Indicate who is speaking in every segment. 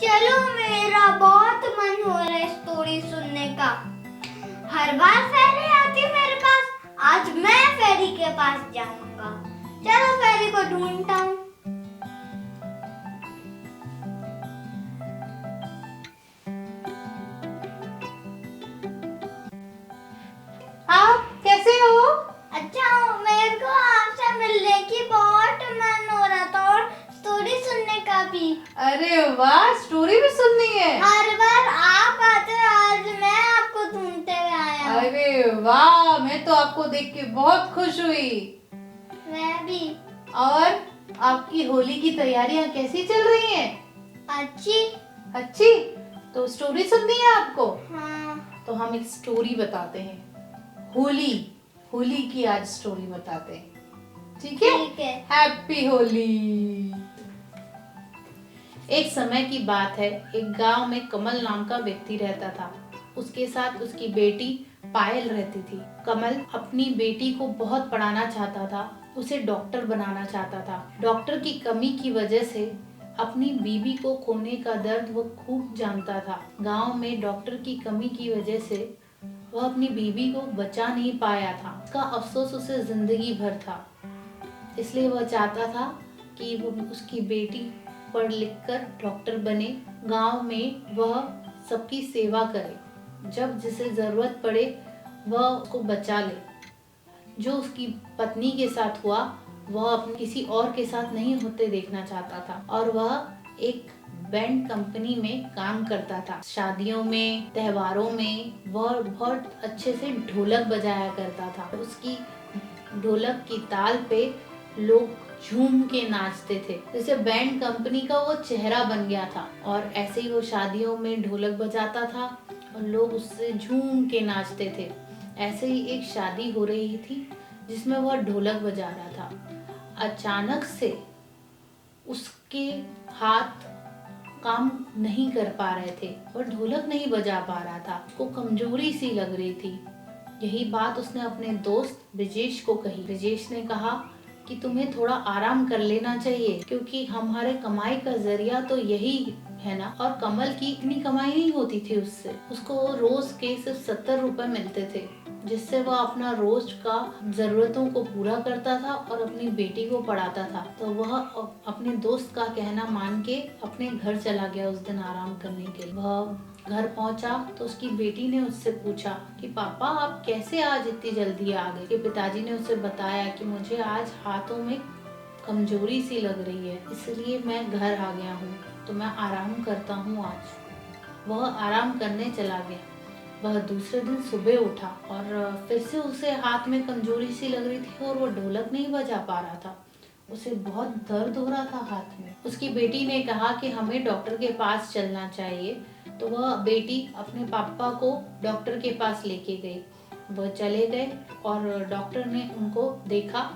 Speaker 1: चलो, मेरा बहुत मन हो रहा है स्टोरी सुनने का। हर बार फेरी आती मेरे पास, आज मैं फेरी के पास जाऊंगा। चलो फेरी को ढूंढता हूँ।
Speaker 2: आप कैसे हो?
Speaker 1: अच्छा हूँ, मेरे को आपसे मिलने की बहुत मन हो रहा था और स्टोरी सुनने का भी।
Speaker 2: अरे वाह, स्टोरी भी सुननी है।
Speaker 1: हर बार आप आते हो, आज मैं आपको ढूंढते हुए आया हूँ।
Speaker 2: अरे वाह, मैं तो आपको देख के बहुत खुश हुई।
Speaker 1: मैं भी।
Speaker 2: और आपकी होली की तैयारियां कैसी चल रही हैं?
Speaker 1: अच्छी।
Speaker 2: अच्छी। तो स्टोरी सुननी है आपको?
Speaker 1: हाँ।
Speaker 2: तो हम एक स्टोरी बताते हैं। होली होली की आज स्टोरी बताते हैं। ठीक है?
Speaker 1: ठीक है।
Speaker 2: हैप्पी होली। एक समय की बात है, एक गांव में कमल नाम का व्यक्ति रहता था। उसके साथ उसकी बेटी पायल रहती थी। कमल अपनी बेटी को बहुत पढ़ाना चाहता था, उसे डॉक्टर बनाना चाहता था। डॉक्टर की कमी की वजह से अपनी बीवी को खोने का दर्द वो खूब जानता था। गांव में डॉक्टर की कमी की वजह से वह अपनी बीवी को बचा नहीं पाया था। उसका अफसोस उसे जिंदगी भर था। इसलिए वह चाहता था कि वो उसकी बेटी पढ़ लिख कर डॉक्टर बने, गांव में वह सबकी सेवा करे, जब जिसे जरूरत पड़े वह उसको बचा ले। जो उसकी पत्नी के साथ हुआ वह अपने किसी और के साथ नहीं होते देखना चाहता था। और वह एक बैंड कंपनी में काम करता था। शादियों में, त्योहारों में वह बहुत अच्छे से ढोलक बजाया करता था। उसकी ढोलक की ताल पे लोग झूम के नाचते थे। जैसे बैंड कंपनी का वो चेहरा बन गया था। और ऐसे ही वो शादियों में ढोलक बजाता था और लोग उससे झूम के नाचते थे। ऐसे ही एक शादी हो रही थी जिसमें वह ढोलक बजा रहा था। अचानक से उसके हाथ काम नहीं कर पा रहे थे और ढोलक नहीं बजा पा रहा था। उसको कमजोरी सी लग रही थी। यही बात उसने अपने दोस्त ब्रिजेश को कही। ब्रिजेश ने कहा कि तुम्हें थोड़ा आराम कर लेना चाहिए, क्योंकि हमारे कमाई का जरिया तो यही है ना। और कमल की इतनी कमाई नहीं होती थी उससे। उसको रोज के सिर्फ 70 रुपए मिलते थे, जिससे वह अपना रोज का जरूरतों को पूरा करता था और अपनी बेटी को पढ़ाता था। तो वह अपने दोस्त का कहना मान के अपने घर चला गया उस दिन आराम करने के लिए। वह घर पहुंचा तो उसकी बेटी ने उससे पूछा कि पापा आप कैसे आज इतनी जल्दी आ गए। पिताजी ने उसे बताया कि मुझे आज हाथों में कमजोरी सी लग रही है, इसलिए मैं घर आ गया हूँ, तो मैं आराम करता हूँ आज। वह आराम करने चला गया। वह दूसरे दिन सुबह उठा और फिर से उसे हाथ में कमजोरी सी लग रही थी और वो ढोलक नहीं बजा पा रहा था। उसे बहुत दर्द हो रहा था हाथ में। उसकी बेटी ने कहा कि हमें डॉक्टर के पास चलना चाहिए। तो वह बेटी अपने पापा को डॉक्टर के पास लेके गई। वह चले गए और डॉक्टर ने उनको देखा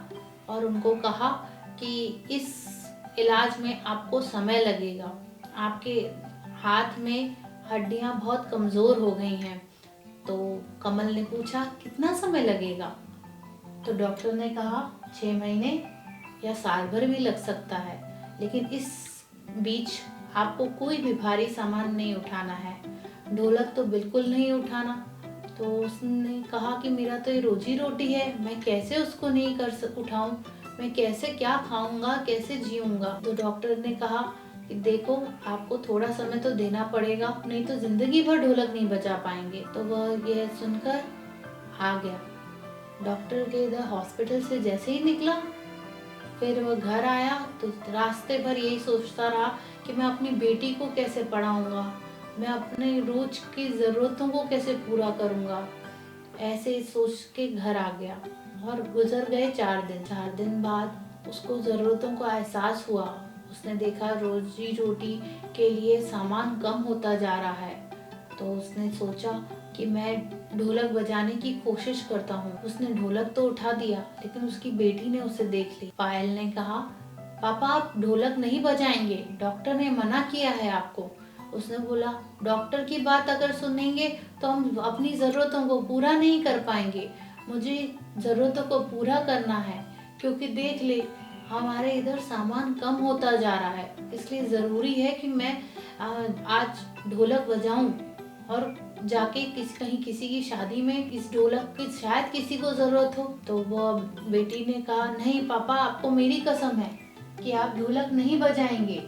Speaker 2: और उनको कहा कि इस इलाज में आपको समय लगेगा। आपके हाथ में हड्डियां बहुत कमजोर हो गई हैं। तो कमल ने पूछा कितना समय लगेगा? तो डॉक्टर ने कहा 6 महीने या साल भर भी लग सकता है, लेकिन इस बीच आपको कोई भी भारी सामान नहीं उठाना है, ढोलक तो बिल्कुल नहीं उठाना। तो उसने कहा कि मेरा तो ये रोजी रोटी है, मैं कैसे उसको नहीं उठाऊं, मैं कैसे क्या खाऊंगा, कैसे जीऊंगा। तो डॉक्टर ने कहा कि देखो आपको थोड़ा समय तो देना पड़ेगा, नहीं तो जिंदगी भर ढोलक नहीं बजा पाएंगे। तो वह यह सुनकर आ गया। डॉक्टर के इधर हॉस्पिटल से जैसे ही निकला, फिर वह घर आया तो रास्ते भर यही सोचता रहा कि मैं अपनी बेटी को कैसे पढ़ाऊंगा, मैं अपने रोज की जरूरतों को कैसे पूरा करूंगा। ऐसे ही सोच के घर आ गया और गुजर गए 4 दिन। 4 दिन बाद उसको जरूरतों का एहसास हुआ। उसने देखा रोजी रोटी के लिए सामान कम होता जा रहा है। तो उसने सोचा कि मैं ढोलक बजाने की कोशिश करता हूँ। उसने ढोलक तो उठा दिया, लेकिन उसकी बेटी ने उसे देख ली। पायल ने कहा पापा आप ढोलक नहीं बजाएंगे, डॉक्टर ने मना किया है आपको। उसने बोला डॉक्टर की बात अगर सुनेंगे तो हम अपनी ज़रूरतों को पूरा नहीं कर पाएंगे। मुझे ज़रूरतों को पूरा करना है, क्योंकि देख ले हमारे इधर सामान कम होता जा रहा है, इसलिए ज़रूरी है कि मैं आज ढोलक बजाऊं और जाके कहीं किसी की शादी में इस ढोलक की शायद किसी को जरूरत हो। तो वो बेटी ने कहा, नहीं पापा, आपको मेरी कसम है कि आप ढोलक नहीं बजाएंगे।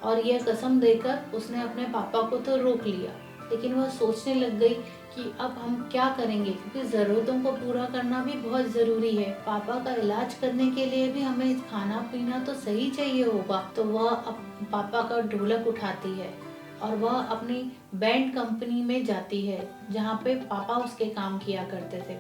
Speaker 2: और यह कसम देकर उसने अपने पापा को तो रोक लिया, लेकिन वह सोचने लग गई कि अब हम क्या करेंगे, क्योंकि ज़रूरतों को पूरा करना भी बहुत ज़रूरी है। पापा का इलाज करने के लिए भी हमें खाना पीना तो सही चाहिए होगा। तो वह पापा का ढोलक उठाती है और वह अपनी बैंड कंपनी में जाती है जहाँ पे पापा उसके काम किया करते थे।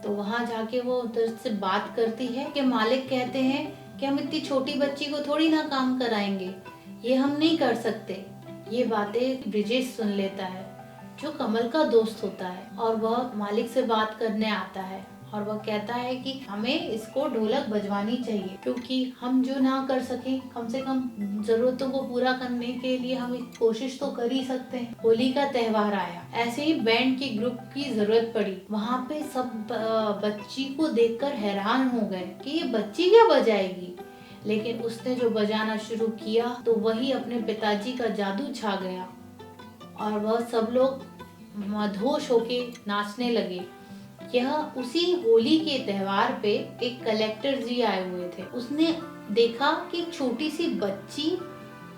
Speaker 2: तो वहाँ जाके वो उधर से बात करती है कि मालिक कहते हैं कि हम इतनी छोटी बच्ची को थोड़ी ना काम कराएंगे, ये हम नहीं कर सकते। ये बातें ब्रिजेश सुन लेता है, जो कमल का दोस्त होता है, और वह मालिक से बात करने आता है और वह कहता है कि हमें इसको ढोलक बजवानी चाहिए, क्योंकि हम जो ना कर सके कम से कम जरूरतों को पूरा करने के लिए हम कोशिश तो कर ही सकते हैं। होली का त्योहार आया, ऐसे ही बैंड की ग्रुप की जरूरत पड़ी। वहाँ पे सब बच्ची को देखकर हैरान हो गए कि ये बच्ची क्या बजाएगी, लेकिन उसने जो बजाना शुरू किया तो वही अपने पिताजी का जादू छा गया और वह सब लोग मदहोश होके नाचने लगे। यह उसी होली के त्योहार पे एक कलेक्टर जी आए हुए थे। उसने देखा कि छोटी सी बच्ची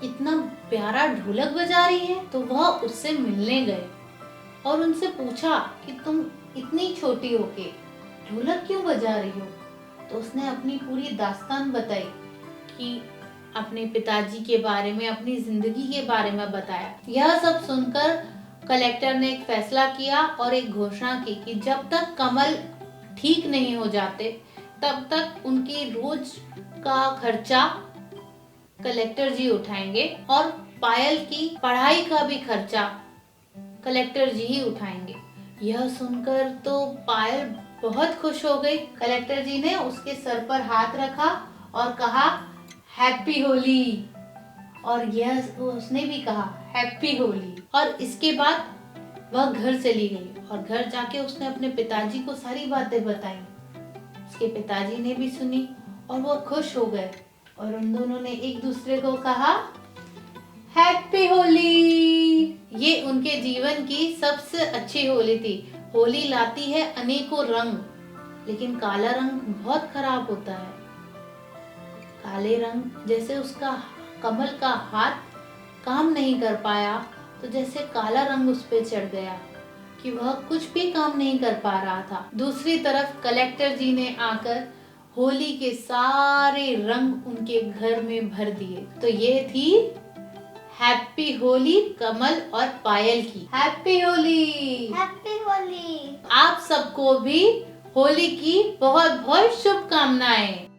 Speaker 2: इतना प्यारा ढोलक बजा रही है, तो वह उससे मिलने गए और उनसे पूछा कि तुम इतनी छोटी होके ढोलक क्यों बजा रही हो। तो उसने अपनी पूरी दास्तान बताई कि अपने पिताजी के बारे में, अपनी जिंदगी के बारे में बताया। यह सब सुनकर कलेक्टर ने एक फैसला किया और एक घोषणा की कि जब तक कमल ठीक नहीं हो जाते तब तक उनकी रोज का खर्चा कलेक्टर जी उठाएंगे और पायल की पढ़ाई का भी खर्चा कलेक्टर जी ही उठाएंगे। यह सुनकर तो पायल बहुत खुश हो गई। कलेक्टर जी ने उसके सर पर हाथ रखा और कहा, हैप्पी होली। और यह उसने भी कहा, हैप्पी होली। और इसके बाद वह घर चली गई और घर जाके उसने अपने पिताजी को सारी बातें बताई। उसके पिताजी ने भी सुनी और वह खुश हो गए और उन दोनों ने एक दूसरे को कहा, हैप्पी होली। ये उनके जीवन की सबसे अच्छी होली थी। होली लाती है अनेकों रंग, लेकिन काला रंग बहुत खराब होता है। काले रंग जैसे उसका कमल का हाथ काम नहीं कर पाया, तो जैसे काला रंग उस पे चढ़ गया कि वह कुछ भी काम नहीं कर पा रहा था। दूसरी तरफ कलेक्टर जी ने आकर होली के सारे रंग उनके घर में भर दिए। तो ये थी हैप्पी होली कमल और पायल की। हैप्पी होली।
Speaker 1: हैप्पी होली।
Speaker 2: आप सबको भी होली की बहुत बहुत शुभकामनाएं।